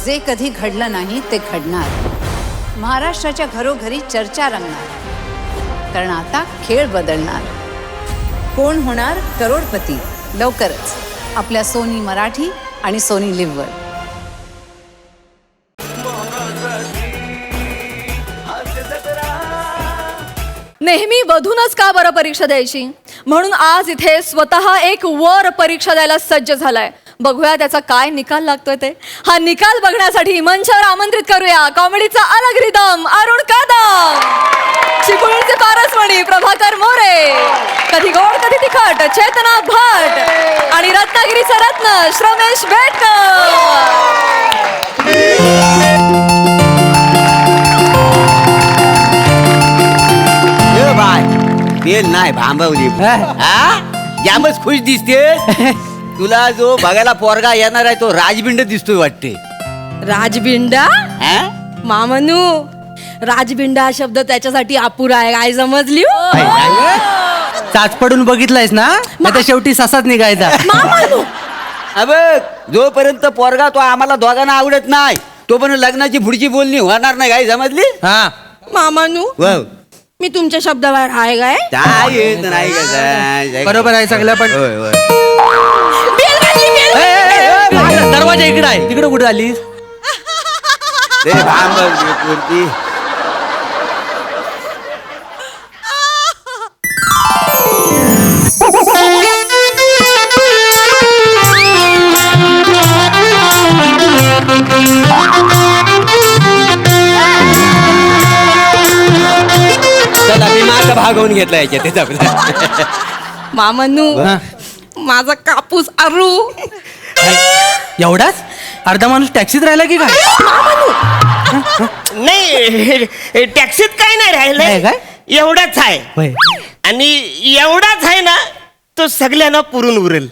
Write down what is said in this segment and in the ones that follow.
जे कधी घडलं नाही ते घडणार. महाराष्ट्राच्या घरोघरी चर्चा रंगणार, कारण आता खेळ बदलणार. कोण होणार करोडपती लवकरच आपल्या सोनी मराठी आणि सोनी लिव्हवर. नेहमी वधूनच का बरं परीक्षा द्यायची, म्हणून आज इथे स्वतः एक वर परीक्षा द्यायला सज्ज झालाय. बघूया त्याचा काय निकाल लागतोय ते. हा निकाल बघण्यासाठी मंचावर आमंत्रित करूया कॉमेडीचा अलग रिदम अरुण कदम, चिपळूणचे पारसमणी प्रभाकर मोरे, कधी गोड कधी तिखट चेतना भट आणि रत्नागिरीचा रत्न श्रमेश बेटकर. बेल नाही भांबवली. जामच खुश दिसते. तुला जो बघायला पोरगा येणार आहे तो राजबिंड दिसतोय वाटते. राजबिंडा मामनू, राजबिंडा हा शब्द त्याच्यासाठी अपुरा आहे. काय समजली? चाच पडून बघितलायस ना, आता शेवटी ससाच निघायचा. मामनू बघ, जोपर्यंत पोरगा तो आम्हाला दोघांना आवडत नाही तोपर्यंत लग्नाची पुढची बोलणी होणार नाही. काय समजली? हा मामनू, मी तुमच्या शब्दाबाहेर आहे काय? काय येत नाही का? बरोबर आहे सगळं, पण होय, होय. दरवाजा इकडे आहे, तिकडे कुठे आलीस? ते भांबवली पोरगी. चला मी माझा भागवून घेतला याच्यात. मामनू, माझा कापूस अरू. एवढाच? अर्धा माणूस टॅक्सीत राहिला की काय? नाही, टॅक्सीत काही नाही नाही राहिलंय. काय? एवढाच आहे, होय. आणि एवढाच आहे ना तो सगळ्यांना पुरून उरेल.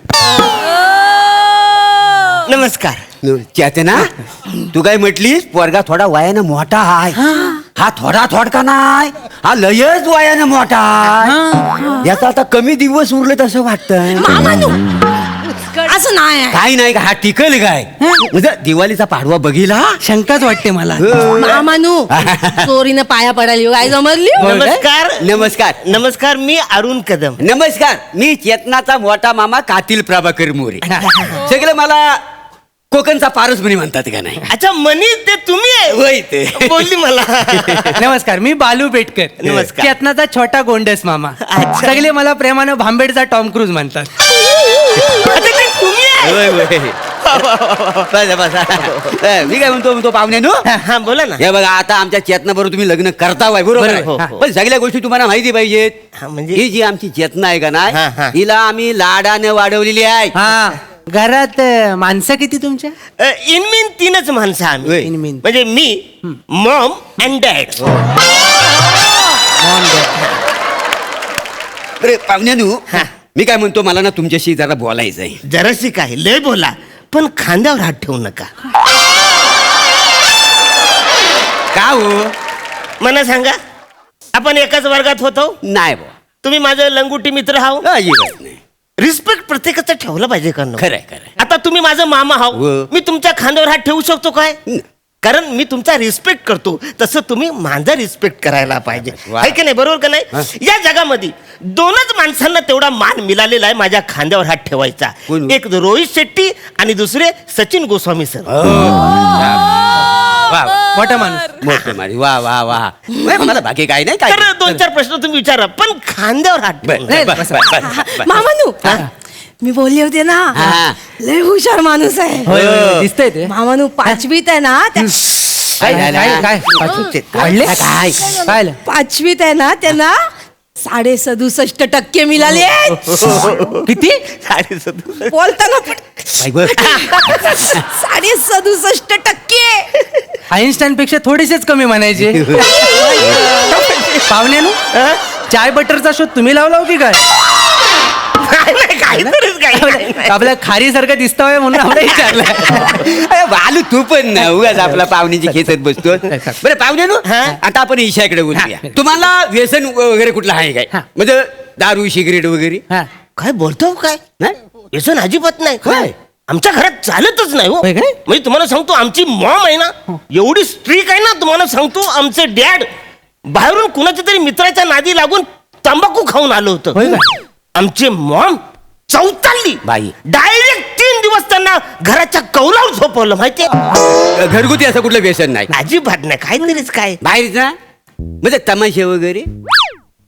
नमस्कार. चेतना, तू काय म्हटलीस? पोरगा थोडा वयानं मोठा आहे. हा थोडा थोडका नाही, हा लयच वयानं मोठा आहे. याचा आता कमी दिवस उरले तसं वाटतंय. मामनू, असं नाही. काही नाही का, हा टिकल काय? म्हणजे दिवाळीचा पाडवा बघिला. शंकाच वाटते मला. मामनू, चोरीनं पाया पडाली. काय समजली? नमस्कार. नमस्कार. नमस्कार, मी अरुण कदम. नमस्कार, मी चेतनाचा मोठा मामा कातील प्रभाकर मोरे. सगळं मला कोकणचा पारस म्हणे म्हणतात का नाही? अच्छा, मनी ते तुम्ही आहे? होय ते. बोलली मला. नमस्कार, मी बालू पेटकर. नमस्कार. चेतनाचा छोटा गोंडस मामा. सगळे मला प्रेमानं भांबेडचा टॉम क्रूज म्हणतात. अच्छा, ते तुम्ही आहे? होय होय. बसा, बसा. मी काय म्हणतो पाहुण्यानो, हा, बोला ना. हे बघा, आता आमच्या चेतना बरोबर तुम्ही लग्न करताय, बरोबर आहे? हो, हो. पण सगळ्या गोष्टी तुम्हाला माहिती पाहिजेत. हा, म्हणजे? ही जी आमची चेतना आहे का हा, हा. नाही, हिला आम्ही लाडाने वाढवलेली आहे. हा, घरात माणसं किती तुमच्या? इनमीन 3च माणसं आम्ही. होय. इनमीन. म्हणजे मी, मॉम अँड डॅड. अरे पाहुण्यानो, मी काय म्हणतो, मला ना तुमच्याशी जरा बोलायचं आहे. जराशी काय, लय बोला, पण खांद्यावर हात ठेवू नका. का हो? मला सांगा, आपण एकाच वर्गात होतो. नाही बुवा. तुम्ही माझं लंगुटी मित्र हाव. अजिबात नाही. रिस्पेक्ट प्रत्येकाचं ठेवलं पाहिजे का नको? खरंय, खरंय. आता तुम्ही माझं मामा हाव, हो. मी तुमच्या खांद्यावर हात ठेवू शकतो काय? कारण मी तुमचा रिस्पेक्ट करतो, तसं तुम्ही माझा रिस्पेक्ट करायला पाहिजे. वा. आहे की नाही? बरोबर का नाही? या जगामध्ये 2च माणसांना तेवढा मान मिळालेला आहे माझ्या खांद्यावर हात ठेवायचा. कोण? एक रोहित शेट्टी आणि दुसरे सचिन गोस्वामी सर. वा, वा. मोठा माणूस. मोठे मारी. वा वा वा. मला बाकी काही नाही. काय तर 2-4 प्रश्न तुम्ही विचारा, पण खांद्यावर हात ठेवू नका. बस, बस, बस, बस. मामनू, मी बोलले होते ना, हा. लय हुशार माणूस आहे. होय, होय, दिसतंय ते. मामनू 5वीत आहे ना, काय काय काय काढले? काय? काय 5वीत आहे ना, त्यांना 67% मिळाले. किती? 67. बोलताना पण काय बघ. 67% आईन्स्टाईन पेक्षा थोडेसेच कमी म्हणायचे. पाहुण्यानु, चाय बटरचा शोध तुम्ही लावला हो की काय? आपल्या खारी सारखं दिसतोय म्हणून आम्हाला विचारलं. अरे बालू, तू पण ना उगाच आपला पाहुण्याची खेचत बसतो. बरं पाहुण्यानो, आता आपण ईशाकडे बोलूया. तुम्हाला व्यसन वगैरे कुठलं आहे काय? म्हणजे दारू सिगरेट वगैरे? काय बोलतो काय? नाही? व्यसन अजिबात नाही. होय. आमच्या घरात चालतच नाही हो. होय काय? म्हणजे तुम्हाला सांगतो आमची मॉम आहे ना एवढी स्ट्रिक आहे ना, तुम्हाला सांगतो आमचे डॅड बाहेरून कुणाच्या तरी मित्राच्या नादी लागून तंबाखू खाऊन आलं होय होतं. काय? आमचे मॉम चौताळली बाई. डायरेक्ट 3 दिवस त्यांना घराच्या कौलावर झोपवलं माहितीये. घरगुती असं कुठलं व्यसन नाही, अजिबात नाही, काहीतरीच काय बाहेरच ना म्हणजे तमाशे वगैरे.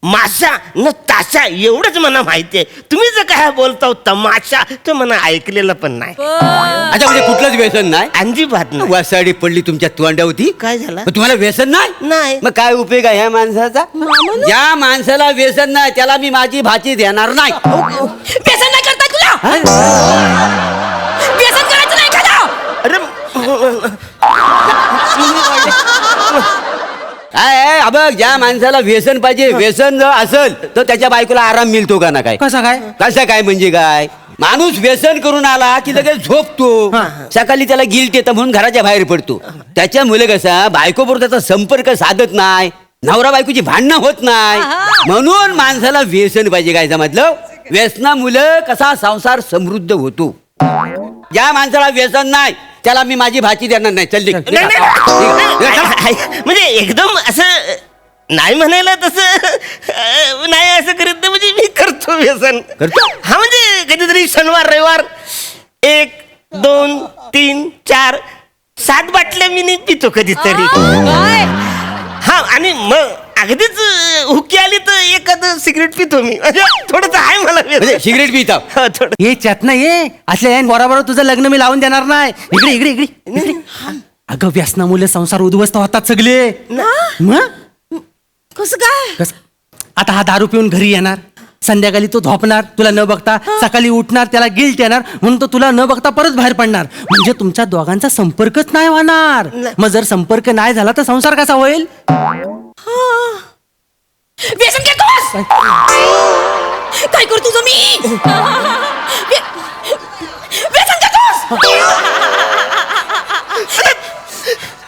माशा न ताशा एवढंच मला माहितीये. तुम्ही जर काय बोलता तमाशा तर मला ऐकलेलं पण नाही. आता म्हणजे कुठलंच व्यसन नाही. अजिबात नाही. वासाडी पडली तुमच्या तोंडावरती. काय झालं? मग तुम्हाला व्यसन नाही? नाही. मग काय उपयोग आहे ह्या माणसाचा? ज्या माणसाला व्यसन नाही त्याला मी माझी भाची देणार नाही. व्यसन नाही करताय तुला? व्यसन करायचं नाही का? अरे काय आहे? बघ, ज्या माणसाला व्यसन पाहिजे, व्यसन जर असेल तर त्याच्या बायकोला आराम मिळतो का ना? काय कसा काय? कसं काय म्हणजे काय? माणूस व्यसन करून आला की लगेच झोपतो, सकाळी त्याला गिल्ट येतं म्हणून घराच्या बाहेर पडतो. त्याच्यामुळे कसा बायकोबरोबर त्याचा संपर्क साधत नाही, नवरा बायकोची भांडणं होत नाही. म्हणून माणसाला व्यसन पाहिजे. काय समजलं? व्यसनामुळे कसा संसार समृद्ध होतो. ज्या माणसाला व्यसन नाही त्याला मी माझी भाची देणार नाही. चल निघ. नाही, नाही. म्हणजे एकदम असं नाही म्हणायला तसं नाही असं करीत नाही. म्हणजे मी करतो व्यसन. करतो? हा म्हणजे कधीतरी शनिवार रविवार 1 2 3 4 7 बाटल्या मी नाही पितो कधीतरी. काय? हा आणि मग अगदीच हुकी आली तर एखादं सिगरेट पितो मी. थोडंसं आहे मला म्हणजे व्यसन. सिगरेट पिता? हा, थोडं. ये चेतना ये, असल्या बरोबर तुझं लग्न मी लावून देणार नाही. इकडे इकडे इकडे इकडे. अगं व्यसनामुळे संसार उद्ध्वस्त होतात सगळे. मग कसं काय? कस आता हा दारू पिऊन घरी येणार, संध्याकाळी तो झोपणार तुला न बघता, सकाळी उठणार त्याला गिल्ट येणार म्हणून तो तुला न बघता परत बाहेर पडणार. म्हणजे तुमच्या दोघांचा संपर्कच नाही होणार. मग जर संपर्क नाही झाला तर संसार कसा होईल? व्यसन घेतोस? काय करतो तुझं मी? व्यसन घेतोस?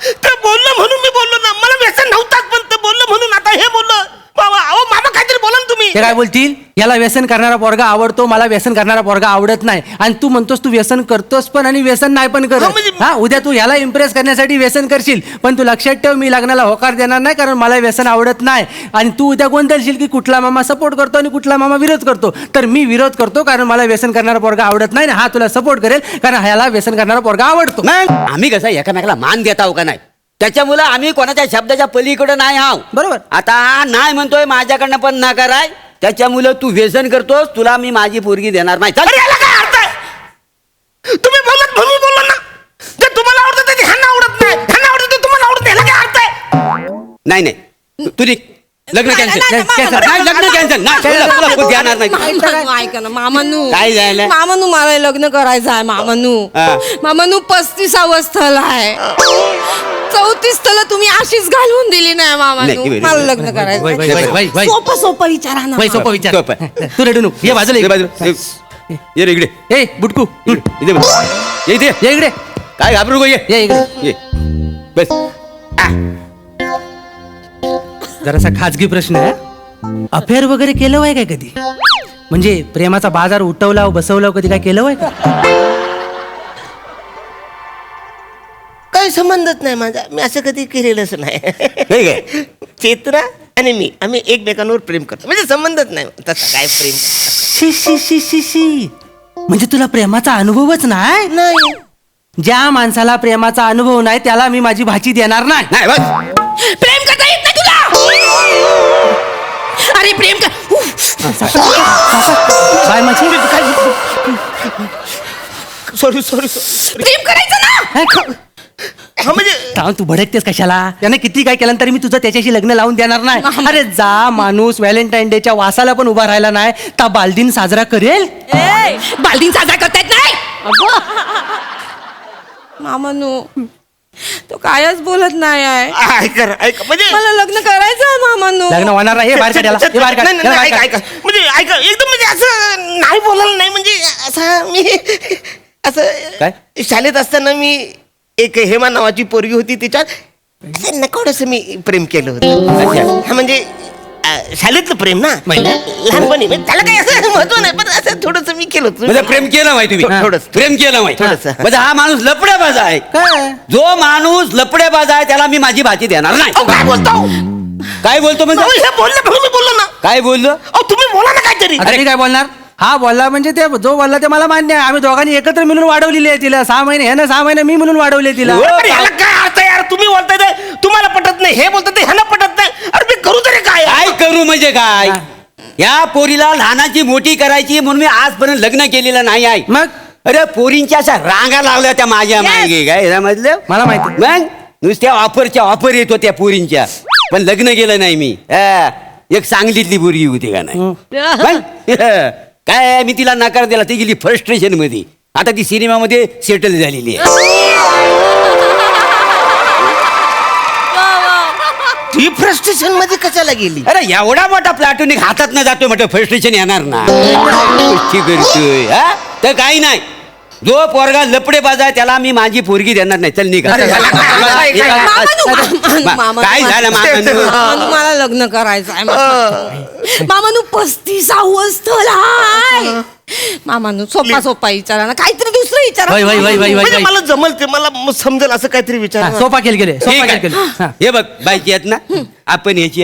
ते बोललं म्हणून मी बोललो ना. मला व्यसन नव्हताच पण ते बोललं म्हणून आता हे बोललं. बाबा अहो मामा काहीतरी बोला ना तुम्ही. ते काय बोलतील? याला व्यसन करणारा पोरगा आवडतो, मला व्यसन करणारा पोरगा आवडत नाही. आणि तू म्हणतोस तू व्यसन करतोस पण आणि व्यसन नाही पण करत. हा, म्हणजे- हा उद्या तू ह्याला इम्प्रेस करण्यासाठी व्यसन करशील, पण तू लक्षात ठेव मी लग्नाला होकार देणार नाही कारण मला व्यसन आवडत नाही. आणि तू उद्या गोंधळशील की कुठला मामा सपोर्ट करतो आणि कुठला मामा विरोध करतो. तर मी विरोध करतो कारण मला व्यसन करणारा पोरगा आवडत नाही आणि हा तुला सपोर्ट करेल कारण ह्याला व्यसन करणारा पोरगा आवडतो. मग आम्ही कसं एकामेकाला मान देत आहो का नाही? त्याच्यामुळे आम्ही कोणाच्या शब्दाच्या पलीकडे नाही आहो. बरोबर. आता नाही म्हणतोय माझ्याकडनं पण नकार आहे. त्याच्यामुळे तू व्यसन करतोस, तुला मी माझी पोरगी देणार नाही. चल. अरे याला काय अर्थ आहे? तुम्ही बोलत म्हणून बोललो ना. जे तुम्हाला आवडतं ते ह्यांना आवडत नाही, ह्यांना आवडतं ते तुम्हाला आवडत नाही. याला काय अर्थ आहे? नाही नाही तू निघ. लग्न नाही, कॅन्सल. नाही, नाही, नाही लग्न कॅन्सल. नाही तुला कोण देणार नाही. मामानू ऐका ना मामानू. काय झालं? मामानू मला लग्न करायचं आहे मामानू. हा. मामानू 35वा स्थल आहे. 34 स्थल तुम्ही अशीच घालवून दिली नाही मामानू. नाही, मला लग्न करायचं वै, वै, वै, वै, वै. सोपं सोपं विचारा ना. वै, सोपं विचार. सोपं आहे. तू रडू नको. ये बाजूला ये ये. बाजूला. ये रे इकडे. ए बुटकू इथे बस. ये इथे. ये इकडे काय घाबरू नको. ये ये इकडे. ये बस. जरासा खाजगी प्रश्न आहे. अफेअर वगैरे केलं वय काय कधी? म्हणजे प्रेमाचा बाजार उठवला बसवला कधी काय केलं वय का? काही संबंधच नाही माझा. मी असं कधी केलेलंच नाही. नाही काय? चेतना आणि मी आम्ही एकमेकांवर प्रेम करतो. म्हणजे संबंधच नाही तसं काय प्रेम शी शी शी शी शी. म्हणजे तुला प्रेमाचा अनुभवच नाही? नाही. ज्या माणसाला प्रेमाचा अनुभव नाही त्याला मी माझी भाची देणार नाही. नाही बस. प्रेम करता येत नाही तुला? अरे प्रेम कर. बाय माझी सॉरी सॉरी. प्रेम करायचं ना. हा म्हणजे का तू भडकतेस कशाला? त्याने किती काय केलं तरी मी तुझं त्याच्याशी लग्न लावून देणार नाही. अरे जा माणूस व्हॅलेंटाईन डेच्या वासाला पण उभा राहिला नाही ता बालदिन साजरा करेल. बालदिन साजरा करता येत नाही? मामानू तो कायच बोलत नाही आहे. ऐका म्हणजे मला लग्न करायचं आहे मामानू. लग्न होणार आहे. हे बाहेर काढ याला. हे बाहेर काढ. नाही, याला नाही, बाहेर ऐका काढ. ऐका म्हणजे ऐका एकदम म्हणजे असं नाही बोलायला नाही म्हणजे असं मी असं काय? शाळेत असताना मी एक हेमा नावाची पोरगी होती तिच्यात असं नकळत असं मी प्रेम केलं होतं. अच्छा. हा म्हणजे शाळेतलं प्रेम ना लहानपणी म्हणजे त्याला काही असं महत्व नाही पण असं थोडस मी केलं होतं. म्हणजे प्रेम केलं माहिती तुम्ही थोडंसं. प्रेम केलं माहिती थोडंसं. म्हणजे हा माणूस लपड्याबाज आहे. काय जो माणूस लपड्याबाज आहे त्याला मी माझी भाची देणार अहो, नाही. काय बोलतो काय बोलतो म्हणजे अहो, हे बोलले म्हणून मी बोललो ना. काय बोललो? अहो तुम्ही बोला ना काहीतरी. आता मी काय बोलणार हा बोलला म्हणजे ते जो बोलला ते मला मान्य आहे आम्ही दोघांनी एकत्र मिळून वाढवलेली आहे तिला 6 महिने ह्यानं 6 महिने मी म्हणून वाढवले तिला हो. अरे याला काय अर्थ आहे यार तुम्ही बोलताय ते तुम्हाला पटत नाही हे बोलतात ते ह्याला पटत नाही अरे मी करू तरी काय काय करू म्हणजे काय या पोरीला लहानाची मोठी करायची म्हणून मी आजपर्यंत लग्न केलेलं नाही आहे. मग अरे पोरींच्या अशा रांगा लावल्या त्या माझ्या मागे काय यामधलं मला माहिती. मग नुसत्या ऑफर येत होत्या पोरींच्या पण लग्न केलं नाही मी हा. एक सांगलीतली पोरगी होती का नाही मग? काय मी तिला नकार दिला ती गेली फ्रस्ट्रेशन मध्ये आता ती सिनेमामध्ये सेटल झालेली आहे. ती फ्रस्ट्रेशन मध्ये कशाला गेली अरे एवढा मोठा प्लाटून हातात न जातोय म्हटलं फ्रस्ट्रेशन येणार ना गोष्टी करतोय हा तर काही नाही जो पोरगा लपडे बाजा त्याला मी माझी पोरगी देणार नाही चल निघा अरे, काय झालं मामानू? मामानू, मला लग्न करायचं आहे मामानू 35व स्थळ आहे मामानू सोपा विचारा ना काहीतरी दुसरं विचारा वै, वै, वै, वै, वै. म्हणजे मला जमल ते मला समजेल असं काहीतरी विचार हा, सोपा खेळ केले ठीक सोपा खेळ आहे. केले हा. हे बघ बायची आहेत ना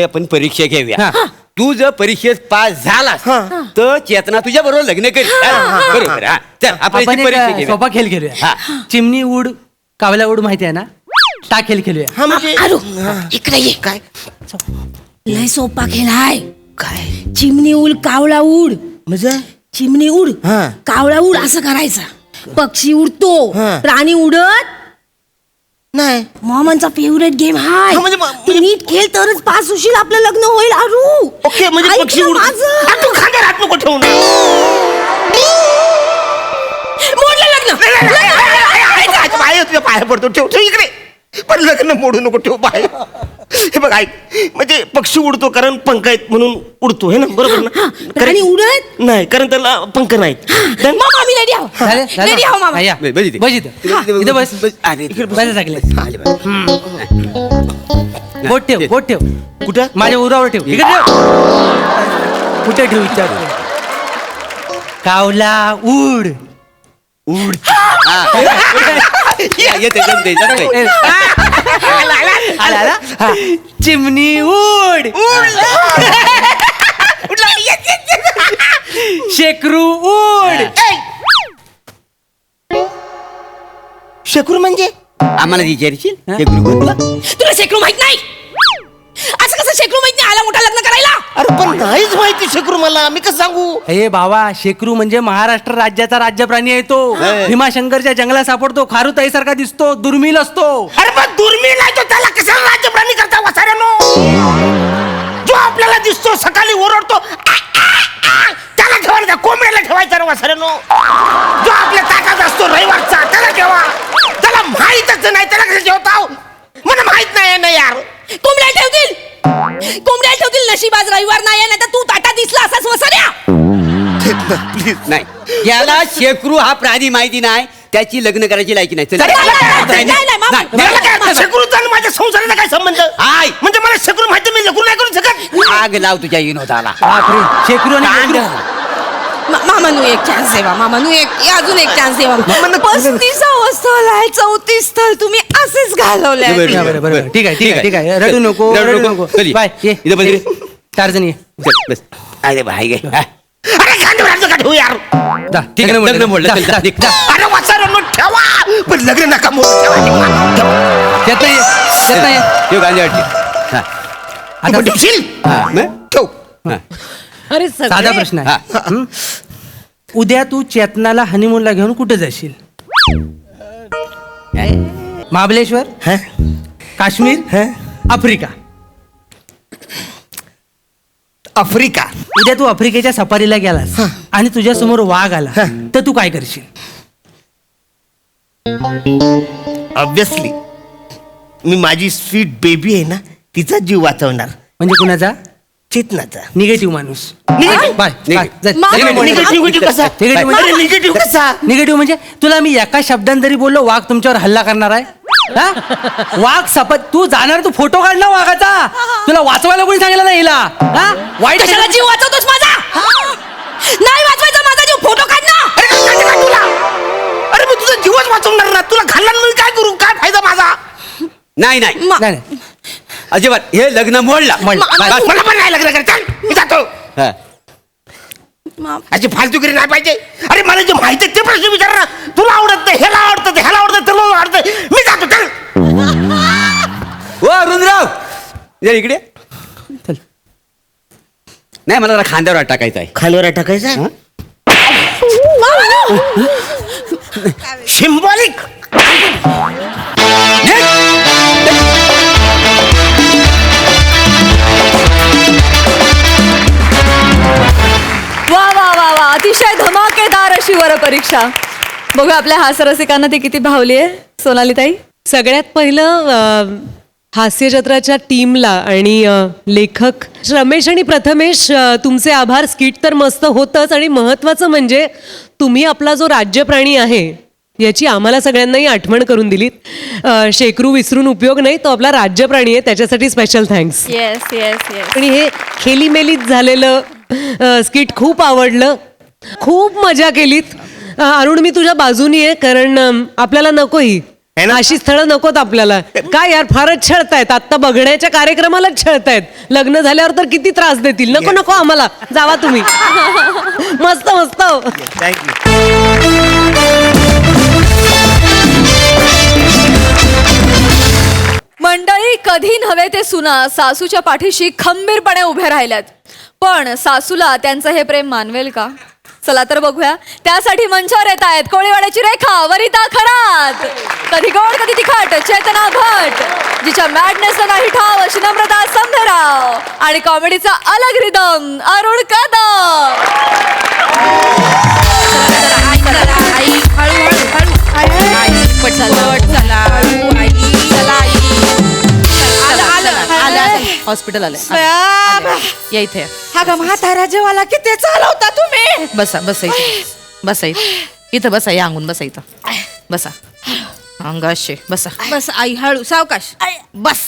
आपण परीक्षा घेऊया हा. तू जर परीक्षेत पास झालास तर चेतना तुझ्या बरोबर लग्न कर बरोबर हा. चल आपण आपण याची परीक्षा एक घेऊया. सोपा खेळ खेळूया हा. चिमणी उड कावला उड माहिती आहे ना ता खेळ खेळूया हा म्हणजे अरे इकडे ये काय लय सोपा खेळ आहे काय चिमणी उड कावळा उड म्हणजे चिमणी उड हा. कावळा उड असं करायचं पक्षी उडतो हा. प्राणी उडत नाही मामांचा फेवरेट गेम हाय हा, म्हणजे तू नीट खेळ तरच पास होशील आपलं लग्न होईल अरू ओके म्हणजे ऐक पक्षी ना उड माझं. हा, तू खांद्यावर हात नको ठेवून मोडलं लग्न पाय तुझ्या पाया पडतो ठेव ठेव इकडे पण लग्न मोडू नको ठेव पाय हे बघ ऐक म्हणजे पक्षी उडतो कारण पंख आहेत म्हणून उडतो हे ना बरोबर ना प्राणी उडत नाही कारण त्याला पंख नाहीत मामा आम्ही रेडी आहो झाले? झालं? रेडी आहो मामा हा, या. बस इथे. बस इथं. इथं बस अरे, बस टाकले आले बघ. बोट ठेव कुठं माझ्या उरावर ठेव इकडे ठेव कुठे ठेव विचार कावला उड उड हा. या, येते जमते जमते आला, आला? हा. चिमणी उड शेकरू उड शेकूर म्हणजे आम्हाला विचारशील ते गुरुकुलला? तुला शेकरू माहित नाही असं कसं शेकरू माहित नाही आला मोठा लग्न करायला अरे पण नाहीच माहिती शेकूर मला मी कसं सांगू हे बाबा शेकरू म्हणजे महाराष्ट्र राज्याचा राज्य प्राणी आहे तो हे. भीमाशंकरच्या जंगलात सापडतो खारुताई सारखा दिसतो दुर्मिळ असतो अरे पण दुर्मिळ आहे तो त्याला कशाला राज्य प्राणी करता वसाऱ्यानो जो आपल्याला दिसतो सकाळी ओरडतो त्याला ठेवायचा कोंबड्याला ठेवायचा रे वसाऱ्यानो जो आपल्या ताटात असतो रविवारचा त्याला ठेवा त्याला माहीतच नाही त्याला कसं ठेवता मला माहित नाही यार कोंबड्या ठेवतील नशीबाज रविवार नाही तर तू ताटा दिसला असाच वसाऱ्या प्लीज नाही याला शेकरू हा प्राणी माहिती नाही त्याची लग्न करायची लायकी नाही चल. नाही, मामा. मला काय शेकरूचा आणि माझ्या संसाराचा काय संबंध हाय. म्हणजे मला शेकरू माहिती मी लग्न नाही करू शकत आग लाव तुझ्या विनोदाला बापरे शेकरू आणि कांड. शेकरू. मामानू एक चान्स देवा मामानू अजून एक चान्स देवा 35व स्थळ आहे 34 स्थळ तुम्ही असेच घालवले बरं, हा, बरं, बरं. ठीक आहे रडू नको रडू रडू नको. नको चल ये. बाय ये इथं बस रे. 4 जण ये चल, बस अरे भाई गे हा. अरे खांद्यावर हात नका ठेवू यार जा, ठीक आहे, लग्न मोडलं. जा, चल, जा, निघ. जा. अरे वसाऱ्यानो ठेवा पण लग्न नका मोडू ठेवा येत नाही येत नाही ठेव गांधी आता आपण ठेवशील ठेव हा. अरे साधा प्रश्न आहे हा. हं? उद्या तू चेतनाला हनीमूनला घेऊन कुठे जाशील महाबलेश्वर काश्मीर आफ्रिका आफ्रिका उद्या तू आफ्रिकेच्या सफारीला गेलास आणि तुझ्या समोर वाघ आला तर तू काय करशील ऑब्विसली मी माझी स्वीट बेबी आहे ना तिचा जीव वाचवणार म्हणजे कुणाचा चेतनाचा निगेटिव्ह माणूस Negative? बाय निगेटिव्ह कसा Negative म्हणजे? निगेटिव्ह कसा निगेटिव्ह म्हणजे तुला मी एका शब्दाने जरी बोललो वाघ तुमच्यावर हल्ला करणार आहे हा? वाघ सपत तू जाणार, तू फोटो काढ ना वाघाचा. तुला वाचवायला कोणी सांगितलं नाही हिला? हा? वाईट कशाला जीव वाचवतोस माझा? नाही वाचवायचा माझा जीव, फोटो काढ ना. अरे काय करायचं काय तुला? अरे मी तुझा जीवच वाचवणार ना. तुला खाल्ला मी काय करू? काय फायदा माझा? नाही नाही नाही, नाही. अजिबात हे लग्न मोडला मला पण नाही लग्न करायचं. चल, मी जातो. हा. अशी फालतूगिरी नाही पाहिजे. अरे मला जे माहिती आहे ते प्रश्न विचार ना. तुला आवडत नाही, ह्याला आवडतं, ह्याला आवडतं, त्याला आवडतं. मी जातो. चल. ओ अरुणराव ये इकडे. चल. नाही मला जरा खांद्यावर हात टाकायचा आहे. खालीवर टाकायचं सिम्बॉलिक. वा वा वा वा, अतिशय धमाकेदार अशी वर परीक्षा. बघूया आपल्या हास्यरसिकांना ती किती भावली आहे. सोनाली ताई. सगळ्यात पहिलं हास्यजत्राच्या टीमला आणि लेखक रमेश आणि प्रथमेश, तुमचे आभार. स्किट तर मस्त होतंच आणि महत्त्वाचं म्हणजे तुम्ही आपला जो राज्यप्राणी आहे याची आम्हाला सगळ्यांनाही आठवण करून दिलीत. शेकरू विसरून उपयोग नाही, तो आपला राज्यप्राणी आहे, त्याच्यासाठी special thanks. Yes yes yes. आणि हे खेलीमेलीत झालेलं स्किट खूप आवडलं, खूप मजा केलीत. अरुण मी तुझ्या बाजूनी आहे, कारण आपल्याला नको ही अशी स्थळं नकोत आपल्याला. काय यार फारच छळतायत, आत्ता बघण्याच्या कार्यक्रमालाच छळतायत, लग्न झाल्यावर तर किती त्रास देतील. नको नको आम्हाला, जावा तुम्ही. मस्त मस्त. मंडळी, कधी नव्हे ते सुना सासूच्या पाठीशी खंबीरपणे उभे राहिल्यात. पण सासूला त्यांचं हे प्रेम मानवेल का? चला तर बघूया. त्यासाठी मंचावर येत आहेत कोळीवाड्याची रेखा, वनिता खरात, कधी गोड कधी तिखट चेतना भट, जिच्या मॅडनेसला नाही ठाव अशी नम्रता संभेराव, आणि कॉमेडीचा अलग रिदम अरुण कदम. हॉस्पिटल आलं या इथे. हा ग म्हातारा जेवाला किती चालवता तुम्ही. बसा बसा इथे, बसा इथे, इथं बसा, या अंगून बसा इथं, बसा अंगाशे बसा. बस आई, हळू सावकाश बस.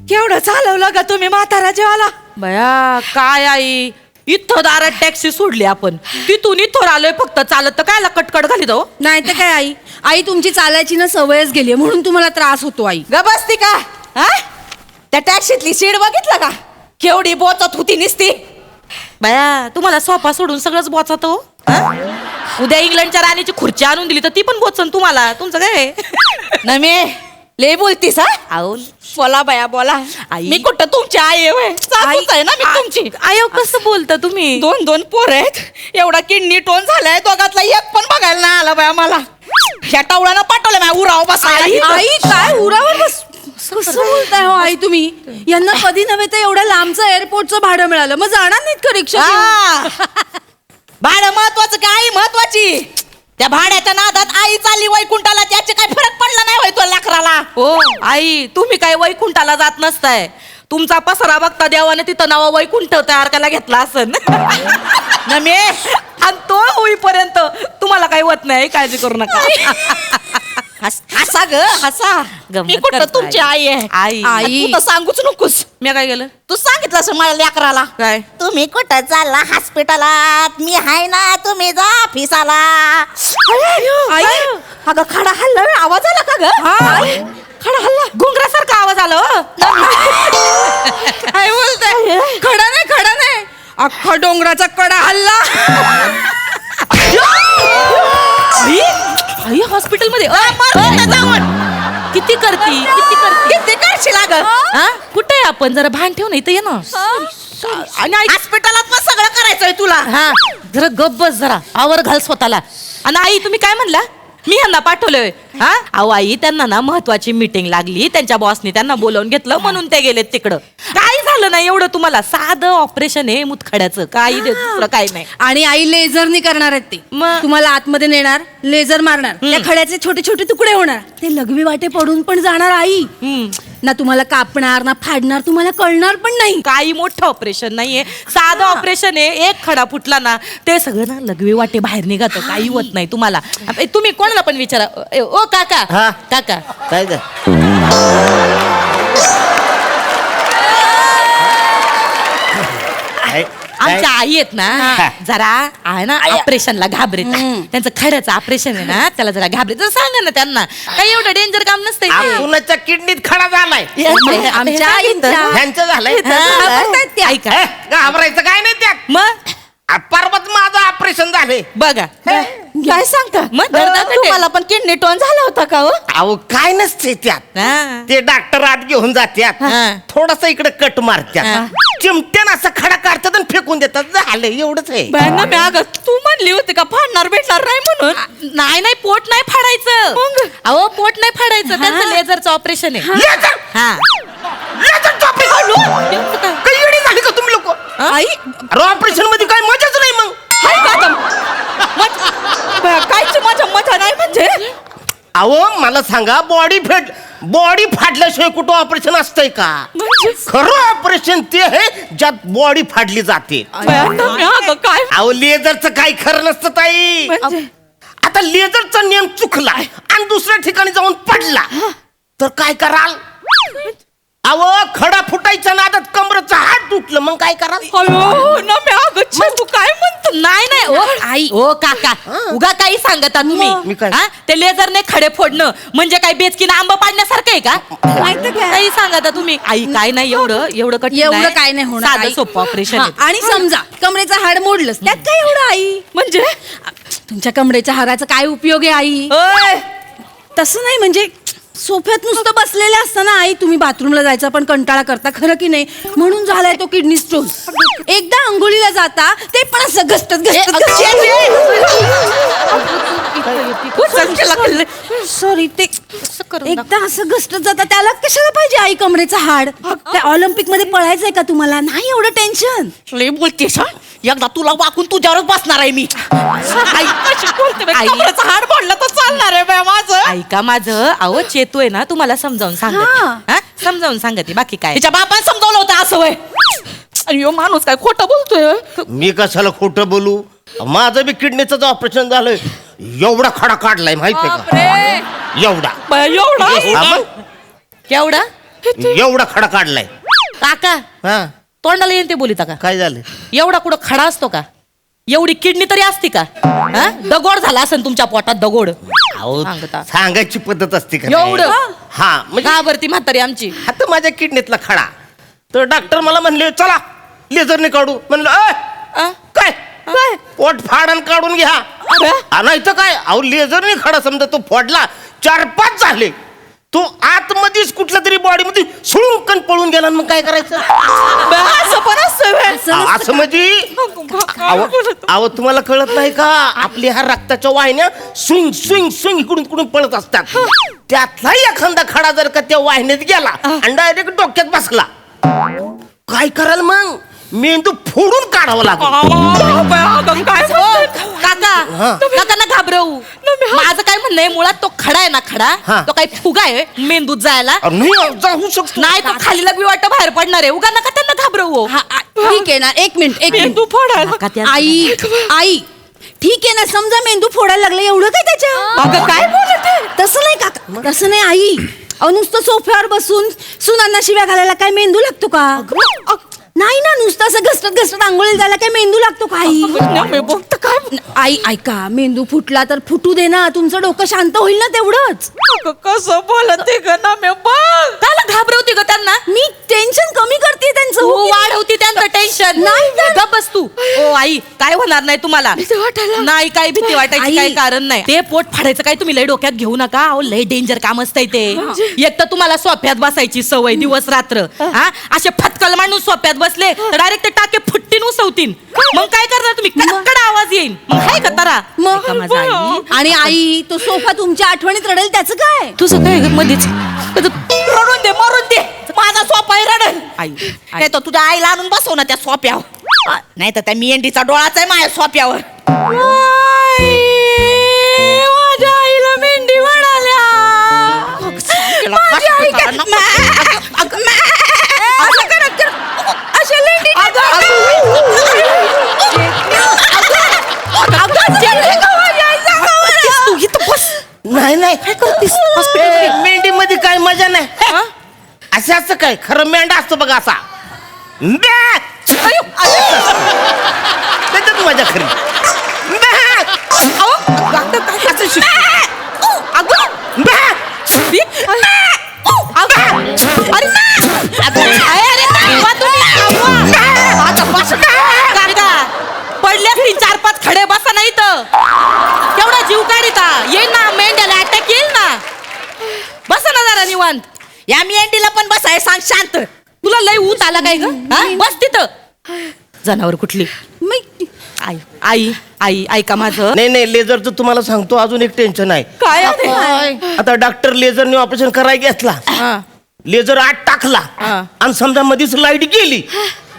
केवढं चालवलं का तुम्ही म्हातारा जेवाला. बया काय आई, इथं दारात टॅक्सी सोडली आपण, तिथून इथं आलोय फक्त चालत, तर काय कटकट घाली दो. नाही तर काय आई, आई तुमची चालायची ना सवयच गेली म्हणून तुम्हाला त्रास होतो आई. ग बसती का? हा? त्या टॅक्सीतली सीट बघितलं का, केवढी बोचत होती निसती. बाया तुम्हाला सोफा सोडून सगळंच बोचत हो. उद्या इंग्लंडच्या राणीची खुर्ची आणून दिली तर ती पण बोचन तुम्हाला. तुमचं काय ना मी लय बोलतीस. हा बोला बाया बोला. मी कुठं तुमची आई आहे ना मी तुमची आई. कसं बोलता तुम्ही? दोन दोन पोर आहेत, एवढा किडनी टोन झालाय, दोघातला एक पण बघायला नाही आला बाया मला. ह्या टावळानं पाठवलं माझ्या उराव बसायला. आई काय उरावर बस, कसं बोलताय हो आई तुम्ही. यांना कधी नव्हे तर एवढ्या लांबचं एअरपोर्टचं भाडं मिळालं, मग जाणार नाहीत का रिक्षा घेऊन? भाडं महत्वाचं का आई महत्वाची? त्या भाड्याच्या नादात आई चालली वैकुंठाला, त्याचे काय फरक पडला नाही होय तुला लेकराला. हो आई, तुम्ही काय वैकुंठाला जात नसताय. तुमचा पसरा बघता देवाने तिथं नाव वैकुंठ तयार करायला घेतला असन ना मी. आणि तो होईपर्यंत तुम्हाला काही होत नाही, काळजी करू नका. हसा ग हसा. मी कुठं तुमची आई आहे. आई तू तर सांगूच नकोस. मी काय केलं? तू सांगितलं असं माझ्या लेकराला. काय? तुम्ही कुठं चालला हॉस्पिटलात, मी हाय ना, तुम्ही जा ऑफिसाला. आई अगं खडा हल्ला, आवाज आला का ग? खडा हल्ला, घुंगरासारखा आवाज आला. काय बोलताय? खडा नाही, अख्खा डोंगराचा कडा हल्ला. आई हॉस्पिटल मध्ये किती करशील अगं? कुठे आहे आपण? जरा भान ठेव नाही तर ये ना. आणि हॉस्पिटलात पण सगळं करायचंय तुला. हा जरा गप बस, जरा आवर घाल स्वतःला. आणि आई तुम्ही काय म्हणला? मी ह्यांना पाठवलंय. हा अहो आई, त्यांना ना महत्वाची मीटिंग लागली, त्यांच्या बॉसने त्यांना बोलावून घेतलं म्हणून ते गेलेत तिकडं. काय झालं नाही एवढं, तुम्हाला साधं ऑपरेशन आहे मुतखड्याचं, काही दुसरं काही नाही. आणि आई लेझरनी करणार आहेत ते. मग? तुम्हाला आतमध्ये नेणार, लेझर मारणार, त्या खड्याचे छोटे छोटे तुकडे होणार, ते लघवी वाटे पडून पण जाणार आई. ना तुम्हाला कापणार ना फाडणार, तुम्हाला कळणार पण नाही. काही मोठं ऑपरेशन नाहीये, साधं ऑपरेशन आहे. एक खडा फुटला ना ते सगळं ना लघवी वाटे बाहेर निघत, काही होत नाही तुम्हाला. तुम्ही कोणाला पण विचारा. ओ काका, हा. काका काय ते? आमच्या आई आहेत ना जरा आहे ना ऑपरेशनला घाबरेत. त्यांचं खड्याचं ऑपरेशन आहे ना, त्याला जरा घाबरेत. जरा सांगा ना त्यांना, काही एवढं डेंजर काम नसतंय ते. कुणाच्या किडनीत खडा झालाय, आमच्या आईंच्या. ह्यांचं झालंय. घाबरतायत त्या. ऐका घाबरायचं काय नाही त्यात. मग पर्वत माझं ऑपरेशन झाले. बघा काय सांगता? मग दर्दाचं तुम्हाला पण किडनी टोन झाला होता का हो? अहो काय नसते त्यात. हा. ते डॉक्टर आत घेऊन जात्यात, हा. थोडस इकडे कट हा. मारत्यात, चिमट्यानं असं खडा काढतात आणि फेकून देतात. झालं एवढंच आहे. बॅंना मी अगं तू म्हणली होती का फाडणार भेटणार नाही म्हणून. नाही नाही, पोट नाही फाडायचं. अहो पोट नाही फाडायचं, त्यांचं लेझरचं ऑपरेशन आहे. लेझर? हा. लेझरचं ऑपरेशन? काही येडी झाली का तुम्ही लोक? आई ऑपरेशन मध्ये काय मजाच नाही मग. कायची माझ्या मजा नाही म्हणजे. अहो मला सांगा, बॉडी फाडल्याशिवाय कुठं ऑपरेशन असतंय का? खरं ऑपरेशन ते आहे ज्यात बॉडी फाडली जाते. काय अहो लेझरचं काही खरं नसतं ताई. आता लेझरचा नियम चुकला आणि दुसऱ्या ठिकाणी जाऊन पडला तर काय कराल? अहो खडा फुटायचा नादात कमरेचं हात तुटलं, मग काय कराल? तू काय म्हणतो? नाही नाही ओ आई ओ काका, उगा काही सांगता मी तुम्ही. काय? हा? ते लेझरने खडे फोडणं म्हणजे काय बेचकीनं आंबा पाडण्यासारखं आहे का? काही सांगता तुम्ही. आई काय नाही, एवढं कठीण एवढं काय नाही होणार साधं आई. सोपं ऑपरेशन हा, आणि समजा कमरेचं हाड मोडलंच, त्यात काय एवढं आई? म्हणजे तुमच्या कमरेच्या हाडाचा काय उपयोग आहे आई? तसं नाही, म्हणजे सोफ्यात नुसतं बसलेले असताना आई तुम्ही बाथरूमला जायचा पण कंटाळा करता, खरं की नाही? म्हणून झालाय तो किडनी स्टोन. एकदा अंघोळीला जाता ते पण असं घसटत सॉरी, ते एकदा असं घसटत जाता, त्याला कशाला पाहिजे आई कमरेचं हाड? त्या ऑलिम्पिक मध्ये पळायचंय का तुम्हाला? नाही एवढं टेन्शन. लय बोलतेस. एकदा तुला वाकून तुझ्यावरच बसणार आहे मी. हाड पडलं तर चालणार आहे माझं. ऐका माझं, अहो चेतू आहे ना, तुम्हाला समजावून सांगते. समजावून सांगते, बाकी काय. तिच्या बापाने समजावलं होतं असं वय. अयो माणूस काय खोटं बोलतोय. मी कशाला खोटं बोलू? माझं बी किडनीचं ऑपरेशन झालंय. एवढा खडा काढलाय माहितीये का? एवढा हा मग? केवढा एवढा खडा काढलाय. काका हा तोंडाला येईन ते बोलिता का? काय झालं? एवढा कुठं खडा असतो का? एवढी किडनी तरी असती का? हा? दगोड झाला असेल तुमच्या पोटात, दगोड. अहो सांगता. सांगायची पद्धत असते का? एवढं? हा म्हणजे घाबरती म्हातारी आमची. आता माझ्या किडनीतला खडा. तर डॉक्टर मला म्हणले चला लेझरने काढू. म्हणलं काय काय? पोट फाडून काढून घ्या. नाही तर काय, अहो लेझरने खडा समजा तो फोडला, 4-5 झाले. तो आतमध्येच कुठल्या तरी बॉडी मध्ये सुळून पळून गेला. मग काय करायचं? असं पण असतं. असं म्हणजे अहो तुम्हाला कळत नाही का? आपल्या ह्या रक्ताच्या वाहिन्या स्विंग स्विंग स्विंग इकडून तिकडून पळत असतात. त्यातला एखादा खडा जर का त्या वाहिन्यात गेला आणि डायरेक्ट डोक्यात बसला, काय कराल मग? मेंदू फोडून काढावं लागेल. काका ना घाबरवू. माझं काय म्हणणं आहे, मुळात तो खडा आहे ना, खडा तो काही फुगा आहे मेंदूत जायला? नाही जाऊ शकतो. नाही, तो खाली लघवी वाटत बाहेर पडणार आहे. उगा नका त्यांना घाबरवू. ठीक आहे ना, एक मिनिट. आई ठीक आहे ना, समजा मेंदू फोडायला लागला, एवढं काय त्याच्या? काय बोलत? तसं नाही काका, तसं नाही आई. अहो नुसतं सोफ्यावर बसून सुनांना शिव्या घालायला काय मेंदू लागतो का? नाही ना, नुसतं असं घसरत आंघोळीला जायला काय मेंदू लागतो का आई? आई ऐका, मेंदू फुटला तर फुटू दे ना, तुमचं डोकं शांत होईल ना तेवढंच. कसं बोलते ग ना मी? त्याला घाबरवते ग त्यांना? मी टेन्शन कमी करते त्यांचं. वाढवती त्यांचं टेन्शन. नाही गप बस तू. ओ आई, काय होणार नाही तुम्हाला. नाही, काय भीती वाटायची काही कारण नाही. ते पोट फाडायचं काय तुम्ही लय डोक्यात घेऊ नका. अहो लय डेंजर काम असतंय ते. एक तर तुम्हाला सोफ्यात बसायची सवय दिवस रात्र. हा, असे फटकल मांडून सोफ्यात बसले तर डायरेक्ट ते टाके फुटतीन उसवतीन. मग काय करणार तुम्ही? कडकड आवाज येईल. मग काय करतारा? मग माझा आई. आणि आई, तो सोफा तुमच्या आठवणीत रडेल, त्याचं काय? तुझं काय मध्येच रडून दे, मरून दे. माझा सोफा रडेल. आई काय तर तुझ्या आईला आणून बसव ना त्या सोप्यावर. नाही तर त्या मेंढीचा डोळाच आहे माझ्या सोप्यावर. माझ्या आईला मेंढी म्हणाल्या. नाही नाही काय करतीस मेंढी मध्ये काय मजा नाही असं असं काय खरं मेंढा असतो बघा असा त्याच्यात मजा खरी पडल्या 3-4-5 खडे बसा नाही तर केवढा जीव काढिता येईल ना मेंढ्याला अटॅक येईल ना बसा ना जरा निवांत या मेंढीला पण बसाय सांग शांत तुला लय ऊत आला काय ग बस तिथं जनावर कुठली आई आई आई ऐका माझं नाही लेझरचं तुम्हाला सांगतो अजून एक टेन्शन आहे काय आता डॉक्टर लेझरने ऑपरेशन करायला घेतला लेझर आत टाकला आणि समजा मध्येच लाईट गेली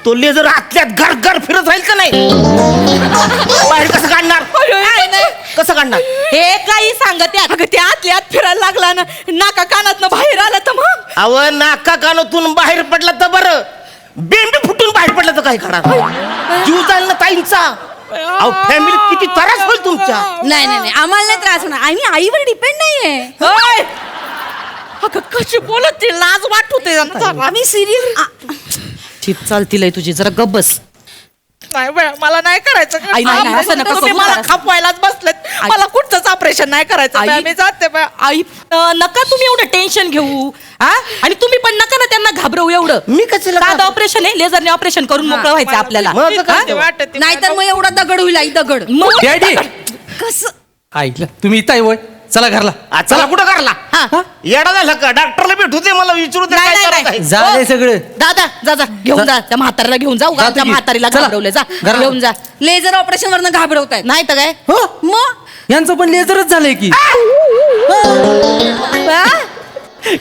तो लेझर आतल्यात घर घर फिरत राहील का नाही बाहेर कसं काढणार कसं काढणार हे काही सांगत अगं ते आतल्या आत फिरायला लागला ना नाका कानात बाहेर आला तर मग अव नाका कानातून बाहेर पडला तर बरं बेंबी फुटून बाहेर पडला तर काय करणार जीव जाईल ना ताईंचा अहो फॅमिली किती त्रास होईल तुमच्या नाही आम्हाला नाही त्रास होणार आणि आईवर डिपेंड नाहीये अगं कशी बोलत ती लाज वाटते आम्ही सिरियस चित चालतील तुझी जरा गब्बस नाही मला नाही करायचं आई नाही असं नका करू मला खापवायलाच बसलेत मला कुठचंच ऑपरेशन नाही करायचं मी जाते आई नका तुम्ही एवढं टेन्शन घेऊ हा आणि तुम्ही पण नका ना त्यांना घाबरवू एवढं मी कसं साधं ऑपरेशन आहे लेझरने ऑपरेशन करून मोकळं व्हायचं आपल्याला नाहीतर मग एवढा दगड होईल आई दगड मग डॅडी कसं ऐकलं तुम्ही इथं आहे वय चला घरला चला कुठं करला येडा झाला का डॉक्टरला भेटू दे मला विचारू दे काय करत आहे. झालंय सगळं दादा जा घेऊन जा त्या म्हातारीला घेऊन जाऊ जातो त्या की. म्हातारीला चला. घाबरवले जा घराला. घेऊन जा लेझर ऑपरेशन वरनं घाबरवतायत नाही तर काय हो मग यांचं पण लेझरच झालंय की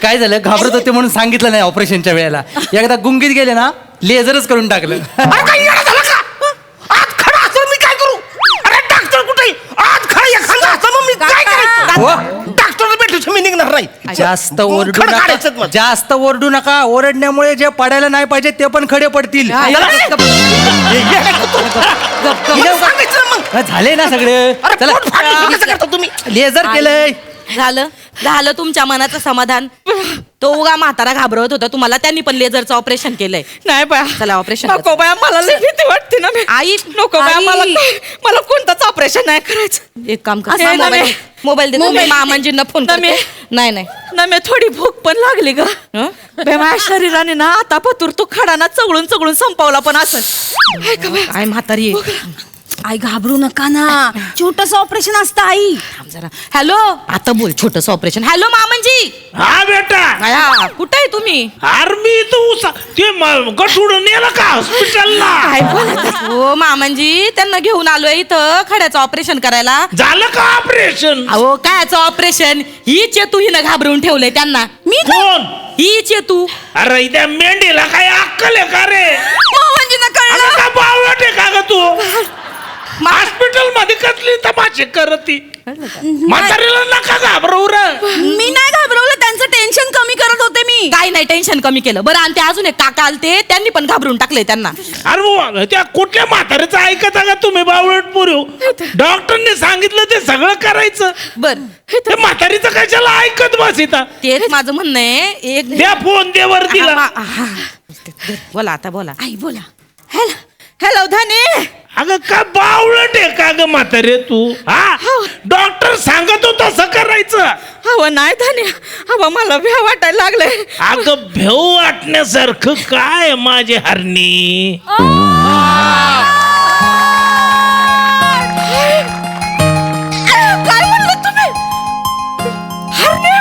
काय झालं घाबरत होते म्हणून सांगितलं नाही ऑपरेशनच्या वेळेला एकदा गुंगीत गेले ना लेझरच करून टाकलं अरे काय येडा झाला का आज खडा असं मी काय करू अरे डॉक्टर कुठे आज खडा एखादा असं मग मी काय हो. करायचं डॉक्टरला भेटू मी निघणार नाही जास्त ओरडू खडं नका काढायचंच मग. जास्त ओरडू नका ओरडण्यामुळे जे पडायला नाही पाहिजे ते पण खडे पडतील सांगायचं ना मग झाले ना सगळे अरे चला पोट फाटलं कसं करता तुम्ही लेझर केलंय झालं तुमच्या मनाचं समाधान तो उगा म्हातारा घाबरवत होता तुम्हाला त्यांनी पण लेझरचं ऑपरेशन केलंय नाही बा चला ऑपरेशन नको बाया मला लई भीती वाटते ना आई नको बाया मला कोणताच ऑपरेशन नाही करायचं एक काम कर मोबाईल दे तुम्ही मामांजींना फोन करते नाही ना मी थोडी भूक पण लागली ग माझ्या शरीराने ना आता पतूर तो खडाना चगळून संपवला पण असं आई म्हातारी आई घाबरू नका ना छोटस ऑपरेशन असतं आई जरा हॅलो आता बोल छोटस ऑपरेशन हॅलो मामांजी हा बेटा कुठे आहे तुम्ही आर्मी तू ते गठुडून नेलं का हॉस्पिटलला काय बोलत हो मामांजी त्यांना घेऊन आलोय इथं खड्याचं ऑपरेशन करायला झालं का ऑपरेशन अहो कायचं ऑपरेशन ही चेतू हिनं घाबरवून ठेवलंय त्यांना मी कोण ही चेतू अरे त्या मेंढीला काय अक्कल आहे का रे मामांजींना अगं कळलं का बावळट आहे का ग तू हॉस्पिटल मध्ये कसली तमाशे करती म्हातारीला नका घाबरवू रे मी नाही घाबरवलं त्यांचं टेन्शन कमी करत होते मी काय नाही टेन्शन कमी केलं बरं आणि ते अजून एक काका आलते त्यांनी पण घाबरून टाकले त्यांना अरे बुवा, त्या कुठल्या म्हातारीचं ऐकता का तुम्ही बावळट पोरं डॉक्टरने सांगितलं ते सगळं करायचं बर त्या म्हातारीचं कशाला ऐकत बसिता तेच माझं म्हणणं आहे एक द्या फोन दे वर तिला बोला आता बोला आई बोला हॅलो धने अगं का बावळट आहे का ग म्हातारे तू हा डॉक्टर सांगत होत तसं करायचं हवं नाही धने हवं मला भ्या वाटायला लागलंय अगं भेव वाटण्यासारखं काय माझे हरणी काय म्हणलं तुम्ही हरणे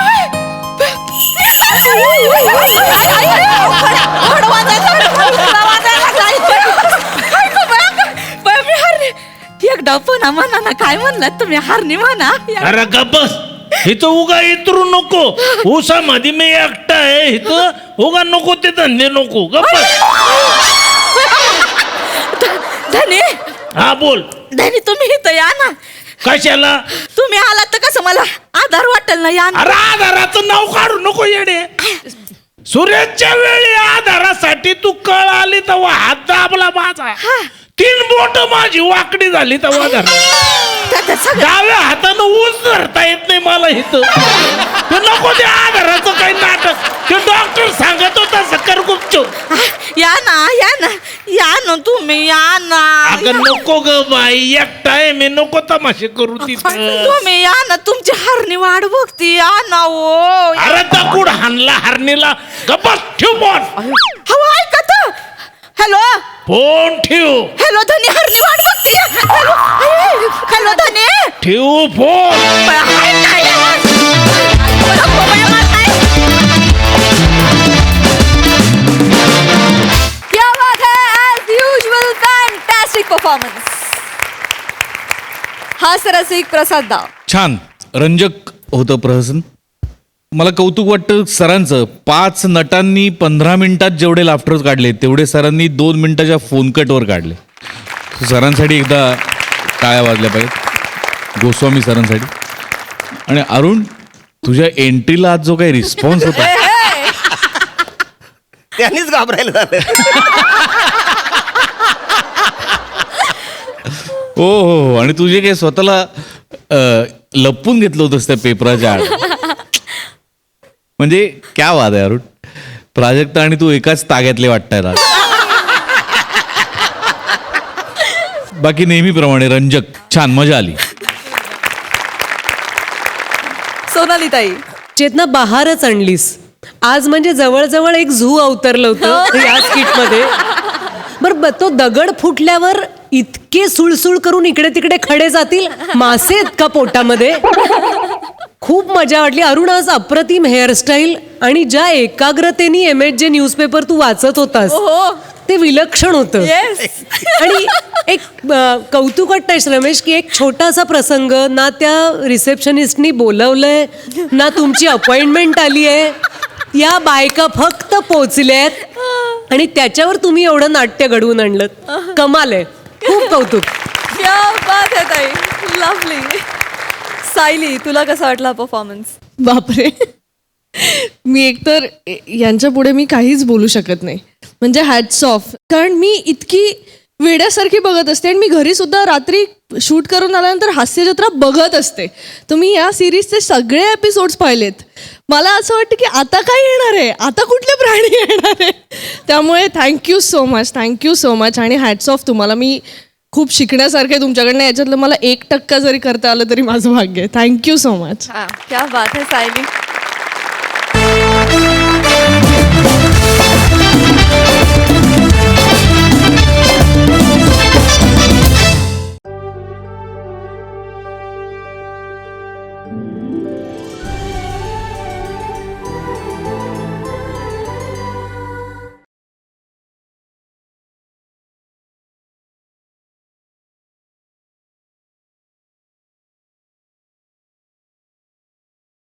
एकदा पण म्हणा ना काय म्हणलात तुम्ही हरणी म्हणा अरे गप्पस इथं उगा इतरू नको ऊसामध्ये मी एकटा आहे इथं उगा नको ते धंदे नको गप्पस धनी हा बोल धनी तुम्ही इथं या ना कशाला तुम्ही आलात तर कसं मला आधार वाटेल ना या ना अरे आधाराचं नाव काढू नको येडे सूर्याच्या वेळी आधारासाठी तू कळ आली तेव्हा हात दाबला माझा 3 बोट माझी वाकडी झाली तेव्हा आधार डाव्या हातानं ऊस धरता येत नाही मला इथं. ते नको ते आधाराचं काही नाटक. ते डॉक्टर सांगत होता सकर गुपचूप. या ना तुम्ही या ना. अगं नको ग बाई, एकटा आहे मी, नको तमाशे करू तिथं. तुम्ही या ना, तुमची हरणी वाट बघती. या ना ओ. अरे दगड हाणला हरणीला. गप्पा ठेव फोन. हवा ऐका तर. हॅलो फोन ठेव. हॅलो धनी, हरणी वाट बघती. हॅलो धनी. ठेव फोन. क्या बात है, as usual, fantastic performance. हास्यरसिक प्रसाद दा. छान रंजक होतं प्रहसन. मला कौतुक वाटतं सरांचं. 5 नटांनी 15 मिनिटात जेवढे लाफ्टर्स काढले तेवढे सरांनी 2 मिनिटाच्या फोन कटवर काढले. सरांसाठी एकदा टाळ्या वाजल्या पाहिजेत, गोस्वामी सरांसाठी. आणि अरुण, तुझ्या एंट्रीला आज जो काही रिस्पॉन्स होता त्यांनीच घाबरायला झालं. हो. आणि तुझे काही स्वतःला लपवून घेतलं होतंस त्या पेपराच्या आड. म्हणजे क्या वाद आहे अरुण. प्राजक्ता आणि तू एकाच ताग्यातले वाटताय ना. बाकी नेहमीप्रमाणे रंजक, छान, मजा आली. सोनाली ताई. चेतना, बहारच आणलीस आज. म्हणजे जवळजवळ एक झू अवतरलं होतं या स्किट मध्ये. बरं, तो दगड फुटल्यावर इतके सुळसुळ करून इकडे तिकडे खडे जातील, मासे आहेत का पोटामध्ये? खूप मजा वाटली. अरुण, आज अप्रतिम हेअरस्टाईल आणि ज्या एकाग्रतेने MHJ न्यूजपेपर तू वाचत होतास ते विलक्षण होतं. आणि एक कौतुक वाटतंय रमेश, की एक छोटासा प्रसंग ना त्या रिसेप्शनिस्टनी बोलवलंय ना तुमची अपॉइंटमेंट आली आहे. या बायका फक्त पोचल्यात आणि त्याच्यावर तुम्ही एवढं नाट्य घडवून आणलं. कमाल आहे, खूप कौतुक. क्या बात है ताई, लवली. सायली, तुला कसा वाटला परफॉर्मन्स? बापरे, मी एकतर यांच्या पुढे मी काहीच बोलू शकत नाही. म्हणजे हॅट्स ऑफ. कारण मी इतकी वेड्यासारखी बघत असते आणि मी घरी सुद्धा रात्री शूट करून आल्यानंतर हास्यजत्रा बघत असते. तर मी या सिरीजचे सगळे एपिसोड्स पाहिलेत. मला असं वाटतं की आता काय येणार आहे, आता कुठले प्राणी येणार आहे. त्यामुळे थँक्यू सो मच आणि हॅट्स ऑफ तुम्हाला. मी खूप शिकण्यासारखं आहे तुमच्याकडनं. याच्यातलं मला 1% जरी करता आलं तरी माझं भाग्य आहे. Thank you so much. क्या बात है सायली.